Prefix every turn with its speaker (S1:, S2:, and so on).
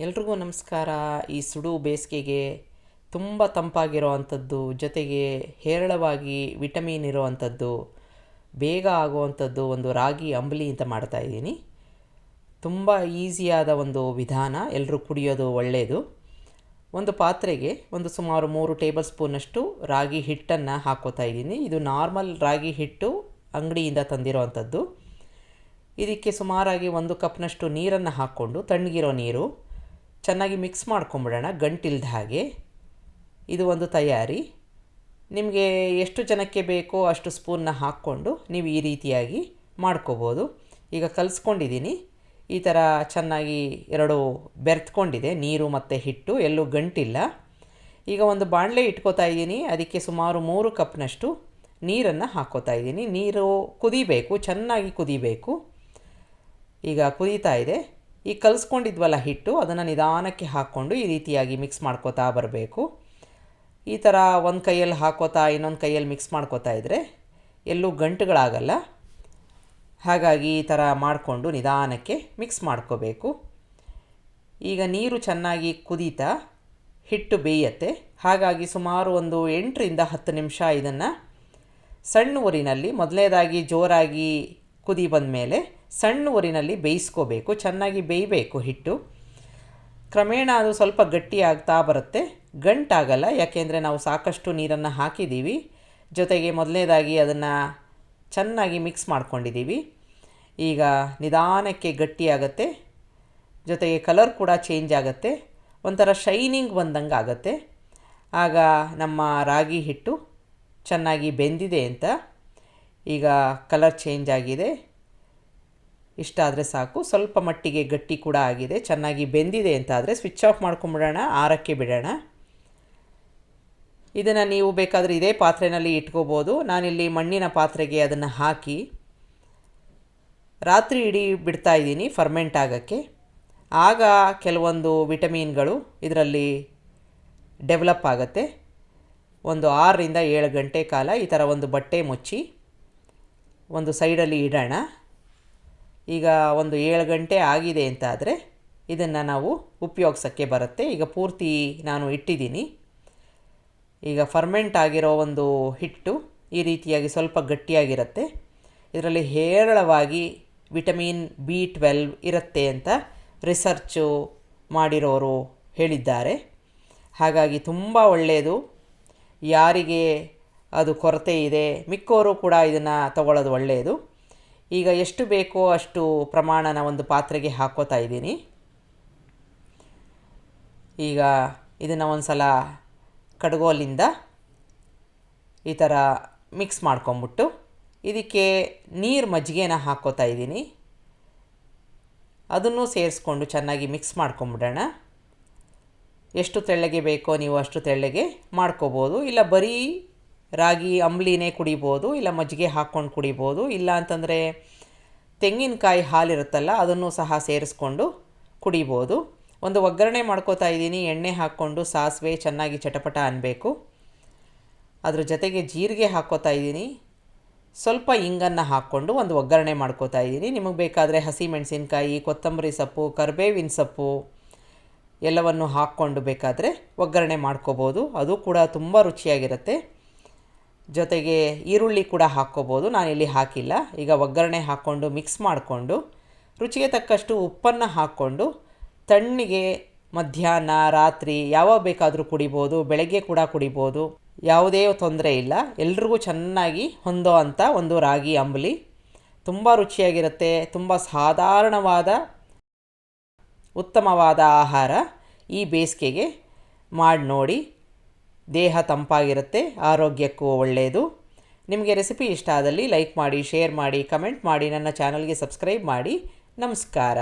S1: ಎಲ್ರಿಗೂ ನಮಸ್ಕಾರ. ಈ ಸುಡು ಬೇಸಿಗೆಗೆ ತುಂಬ ತಂಪಾಗಿರೋ ಅಂಥದ್ದು, ಜೊತೆಗೆ ಹೇರಳವಾಗಿ ವಿಟಮಿನ್ ಇರೋ ಅಂಥದ್ದು, ಬೇಗ ಆಗುವಂಥದ್ದು ಒಂದು ರಾಗಿ ಅಂಬಲಿ ಅಂತ ಮಾಡ್ತಾಯಿದ್ದೀನಿ. ತುಂಬ ಈಸಿಯಾದ ಒಂದು ವಿಧಾನ, ಎಲ್ಲರೂ ಕುಡಿಯೋದು ಒಳ್ಳೆಯದು. ಒಂದು ಪಾತ್ರೆಗೆ ಸುಮಾರು 3 ಟೇಬಲ್ ಸ್ಪೂನಷ್ಟು ರಾಗಿ ಹಿಟ್ಟನ್ನು ಹಾಕ್ಕೋತಾ ಇದ್ದೀನಿ. ಇದು ನಾರ್ಮಲ್ ರಾಗಿ ಹಿಟ್ಟು, ಅಂಗಡಿಯಿಂದ ತಂದಿರೋ ಅಂಥದ್ದು. ಇದಕ್ಕೆ ಸುಮಾರಾಗಿ 1 ಕಪ್ನಷ್ಟು ನೀರನ್ನು ಹಾಕ್ಕೊಂಡು, ತಣ್ಣಗಿರೋ ನೀರು, ಚೆನ್ನಾಗಿ ಮಿಕ್ಸ್ ಮಾಡ್ಕೊಂಬಿಡೋಣ ಗಂಟಿಲ್ದ ಹಾಗೆ. ಇದು ಒಂದು ತಯಾರಿ. ನಿಮಗೆ ಎಷ್ಟು ಜನಕ್ಕೆ ಬೇಕೋ ಅಷ್ಟು ಸ್ಪೂನ್ನ ಹಾಕ್ಕೊಂಡು ನೀವು ಈ ರೀತಿಯಾಗಿ ಮಾಡ್ಕೋಬೋದು. ಈಗ ಕಲಿಸ್ಕೊಂಡಿದ್ದೀನಿ. ಈ ಥರ ಚೆನ್ನಾಗಿ ಎರಡು ಬೆರೆತ್ಕೊಂಡಿದೆ ನೀರು ಮತ್ತು ಹಿಟ್ಟು, ಎಲ್ಲೂ ಗಂಟಿಲ್ಲ. ಈಗ ಒಂದು ಬಾಣಲೆ ಇಟ್ಕೋತಾ ಇದ್ದೀನಿ. ಅದಕ್ಕೆ ಸುಮಾರು 3 ಕಪ್ನಷ್ಟು ನೀರನ್ನು ಹಾಕ್ಕೋತಾ ಇದ್ದೀನಿ. ನೀರು ಕುದಿಬೇಕು, ಚೆನ್ನಾಗಿ ಕುದಿಬೇಕು. ಈಗ ಕುದೀತಾ ಇದೆ. ಈ ಕಲಿಸ್ಕೊಂಡಿದ್ವಲ್ಲ ಹಿಟ್ಟು, ಅದನ್ನು ನಿಧಾನಕ್ಕೆ ಹಾಕ್ಕೊಂಡು ಈ ರೀತಿಯಾಗಿ ಮಿಕ್ಸ್ ಮಾಡ್ಕೋತಾ ಬರಬೇಕು. ಈ ಥರ ಒಂದು ಕೈಯಲ್ಲಿ ಹಾಕೋತಾ ಇನ್ನೊಂದು ಕೈಯಲ್ಲಿ ಮಿಕ್ಸ್ ಮಾಡ್ಕೋತಾ ಇದ್ದರೆ ಎಲ್ಲೂ ಗಂಟುಗಳಾಗಲ್ಲ. ಹಾಗಾಗಿ ಈ ಥರ ಮಾಡಿಕೊಂಡು ನಿಧಾನಕ್ಕೆ ಮಿಕ್ಸ್ ಮಾಡ್ಕೋಬೇಕು. ಈಗ ನೀರು ಚೆನ್ನಾಗಿ ಕುದೀತಾ ಹಿಟ್ಟು ಬೇಯುತ್ತೆ. ಹಾಗಾಗಿ ಸುಮಾರು ಒಂದು 8ರಿಂದ 10 ನಿಮಿಷ ಇದನ್ನು ಸಣ್ಣ ಊರಿನಲ್ಲಿ, ಮೊದಲನೇದಾಗಿ ಜೋರಾಗಿ ಕುದಿ ಬಂದ ಮೇಲೆ ಸಣ್ಣ ಊರಿನಲ್ಲಿ ಬೇಯಿಸ್ಕೋಬೇಕು. ಚೆನ್ನಾಗಿ ಬೇಯಬೇಕು ಹಿಟ್ಟು. ಕ್ರಮೇಣ ಅದು ಸ್ವಲ್ಪ ಗಟ್ಟಿ ಆಗ್ತಾ ಬರುತ್ತೆ, ಗಂಟಾಗಲ್ಲ. ಯಾಕೆಂದರೆ ನಾವು ಸಾಕಷ್ಟು ನೀರನ್ನು ಹಾಕಿದ್ದೀವಿ, ಜೊತೆಗೆ ಮೊದಲನೇದಾಗಿ ಅದನ್ನು ಚೆನ್ನಾಗಿ ಮಿಕ್ಸ್ ಮಾಡ್ಕೊಂಡಿದ್ದೀವಿ. ಈಗ ನಿಧಾನಕ್ಕೆ ಗಟ್ಟಿಯಾಗತ್ತೆ, ಜೊತೆಗೆ ಕಲರ್ ಕೂಡ ಚೇಂಜ್ ಆಗುತ್ತೆ, ಒಂಥರ ಶೈನಿಂಗ್ ಬಂದಂಗೆ ಆಗುತ್ತೆ. ಆಗ ನಮ್ಮ ರಾಗಿ ಹಿಟ್ಟು ಚೆನ್ನಾಗಿ ಬೆಂದಿದೆ ಅಂತ. ಈಗ ಕಲರ್ ಚೇಂಜ್ ಆಗಿದೆ. ಇಷ್ಟ ಆದರೆ ಸಾಕು. ಸ್ವಲ್ಪ ಮಟ್ಟಿಗೆ ಗಟ್ಟಿ ಕೂಡ ಆಗಿದೆ, ಚೆನ್ನಾಗಿ ಬೆಂದಿದೆ ಅಂತ ಆದರೆ ಸ್ವಿಚ್ ಆಫ್ ಮಾಡ್ಕೊಂಬಿಡೋಣ, ಆರಕ್ಕೆ ಬಿಡೋಣ. ಇದನ್ನು ನೀವು ಬೇಕಾದರೆ ಇದೇ ಪಾತ್ರೆಯಲ್ಲಿ ಇಟ್ಕೋಬೋದು. ನಾನಿಲ್ಲಿ ಮಣ್ಣಿನ ಪಾತ್ರೆಗೆ ಅದನ್ನು ಹಾಕಿ ರಾತ್ರಿ ಇಡೀ ಬಿಡ್ತಾ ಇದ್ದೀನಿ ಫರ್ಮೆಂಟ್ ಆಗೋಕ್ಕೆ. ಆಗ ಕೆಲವೊಂದು ವಿಟಮಿನ್ಗಳು ಇದರಲ್ಲಿ ಡೆವಲಪ್ ಆಗುತ್ತೆ. ಒಂದು 6ರಿಂದ 7 ಗಂಟೆ ಕಾಲ ಈ ಥರ ಒಂದು ಬಟ್ಟೆ ಮುಚ್ಚಿ ಒಂದು ಸೈಡಲ್ಲಿ ಇಡೋಣ. ಈಗ ಒಂದು 7 ಗಂಟೆ ಆಗಿದೆ ಅಂತ ಆದರೆ ಇದನ್ನು ನಾವು ಉಪಯೋಗಿಸೋಕ್ಕೆ ಬರುತ್ತೆ. ಈಗ ಪೂರ್ತಿ ನಾನು ಇಟ್ಟಿದ್ದೀನಿ. ಈಗ ಫರ್ಮೆಂಟ್ ಆಗಿರೋ ಒಂದು ಹಿಟ್ಟು ಈ ರೀತಿಯಾಗಿ ಸ್ವಲ್ಪ ಗಟ್ಟಿಯಾಗಿರುತ್ತೆ. ಇದರಲ್ಲಿ ಹೇರಳವಾಗಿ ವಿಟಮಿನ್ B12 ಇರುತ್ತೆ ಅಂತ ರಿಸರ್ಚು ಮಾಡಿರೋರು ಹೇಳಿದ್ದಾರೆ. ಹಾಗಾಗಿ ತುಂಬ ಒಳ್ಳೆಯದು. ಯಾರಿಗೆ ಅದು ಕೊರತೆ ಇದೆ, ಮಿಕ್ಕೋರು ಕೂಡ ಇದನ್ನು ತಗೊಳ್ಳೋದು ಒಳ್ಳೆಯದು. ಈಗ ಎಷ್ಟು ಬೇಕೋ ಅಷ್ಟು ಪ್ರಮಾಣನ ಒಂದು ಪಾತ್ರೆಗೆ ಹಾಕ್ಕೋತಾ ಇದ್ದೀನಿ. ಈಗ ಇದನ್ನು ಒಂದು ಸಲ ಕಡ್ಗೋಲಿಂದ ಈ ಥರ ಮಿಕ್ಸ್ ಮಾಡ್ಕೊಂಬಿಟ್ಟು ಇದಕ್ಕೆ ನೀರು ಮಜ್ಜಿಗೆನ ಹಾಕ್ಕೋತಾ ಇದ್ದೀನಿ. ಅದನ್ನು ಸೇರಿಸ್ಕೊಂಡು ಚೆನ್ನಾಗಿ ಮಿಕ್ಸ್ ಮಾಡ್ಕೊಂಬಿಡೋಣ. ಎಷ್ಟು ತೆಳ್ಳಗೆ ಬೇಕೋ ನೀವು ಅಷ್ಟು ತೆಳ್ಳಗೆ ಮಾಡ್ಕೋಬೋದು. ಇಲ್ಲ ಬರೀ ರಾಗಿ ಅಂಬಲಿನೇ ಕುಡಿಬೋದು, ಇಲ್ಲ ಮಜ್ಜಿಗೆ ಹಾಕ್ಕೊಂಡು ಕುಡಿಬೋದು. ಇಲ್ಲ ಅಂತಂದರೆ ತೆಂಗಿನಕಾಯಿ ಹಾಲಿರುತ್ತಲ್ಲ, ಅದನ್ನು ಸಹ ಸೇರಿಸ್ಕೊಂಡು ಕುಡಿಬೋದು. ಒಂದು ಒಗ್ಗರಣೆ ಮಾಡ್ಕೋತಾ ಇದ್ದೀನಿ. ಎಣ್ಣೆ ಹಾಕ್ಕೊಂಡು ಸಾಸಿವೆ ಚೆನ್ನಾಗಿ ಚಟಪಟ ಅನ್ನಬೇಕು. ಅದ್ರ ಜೊತೆಗೆ ಜೀರಿಗೆ ಹಾಕ್ಕೋತಾ ಇದ್ದೀನಿ. ಸ್ವಲ್ಪ ಇಂಗನ್ನು ಹಾಕ್ಕೊಂಡು ಒಂದು ಒಗ್ಗರಣೆ ಮಾಡ್ಕೋತಾ ಇದ್ದೀನಿ. ನಿಮಗೆ ಬೇಕಾದರೆ ಹಸಿಮೆಣಸಿನ್ಕಾಯಿ, ಕೊತ್ತಂಬರಿ ಸೊಪ್ಪು, ಕರಿಬೇವಿನ ಸೊಪ್ಪು ಎಲ್ಲವನ್ನು ಹಾಕ್ಕೊಂಡು ಬೇಕಾದರೆ ಒಗ್ಗರಣೆ ಮಾಡ್ಕೋಬೋದು. ಅದು ಕೂಡ ತುಂಬ ರುಚಿಯಾಗಿರುತ್ತೆ. ಜೊತೆಗೆ ಈರುಳ್ಳಿ ಕೂಡ ಹಾಕ್ಕೋಬೋದು, ನಾನಿಲ್ಲಿ ಹಾಕಿಲ್ಲ. ಈಗ ಒಗ್ಗರಣೆ ಹಾಕ್ಕೊಂಡು ಮಿಕ್ಸ್ ಮಾಡಿಕೊಂಡು ರುಚಿಗೆ ತಕ್ಕಷ್ಟು ಉಪ್ಪನ್ನು ಹಾಕ್ಕೊಂಡು ತಣ್ಣಗೆ ಮಧ್ಯಾಹ್ನ, ರಾತ್ರಿ ಯಾವಾಗ ಬೇಕಾದರೂ ಕುಡಿಬೋದು. ಬೆಳಗ್ಗೆ ಕೂಡ ಕುಡಿಬೋದು, ಯಾವುದೇ ತೊಂದರೆ ಇಲ್ಲ. ಎಲ್ರಿಗೂ ಚೆನ್ನಾಗಿ ಹೊಂದೋ ಅಂಥ ಒಂದು ರಾಗಿ ಅಂಬಲಿ. ತುಂಬ ರುಚಿಯಾಗಿರುತ್ತೆ. ತುಂಬ ಸಾಧಾರಣವಾದ ಉತ್ತಮವಾದ ಆಹಾರ. ಈ ಬೇಸಿಗೆಗೆ ಮಾಡಿ ನೋಡಿ. ದೇಹ ತಂಪಾಗಿರುತ್ತೆ, ಆರೋಗ್ಯಕ್ಕೂ ಒಳ್ಳೆಯದು. ನಿಮಗೆ ರೆಸಿಪಿ ಇಷ್ಟ ಆದಲ್ಲಿ ಲೈಕ್ ಮಾಡಿ, ಶೇರ್ ಮಾಡಿ, ಕಮೆಂಟ್ ಮಾಡಿ, ನನ್ನ ಚಾನಲ್ಗೆ ಸಬ್ಸ್ಕ್ರೈಬ್ ಮಾಡಿ. ನಮಸ್ಕಾರ.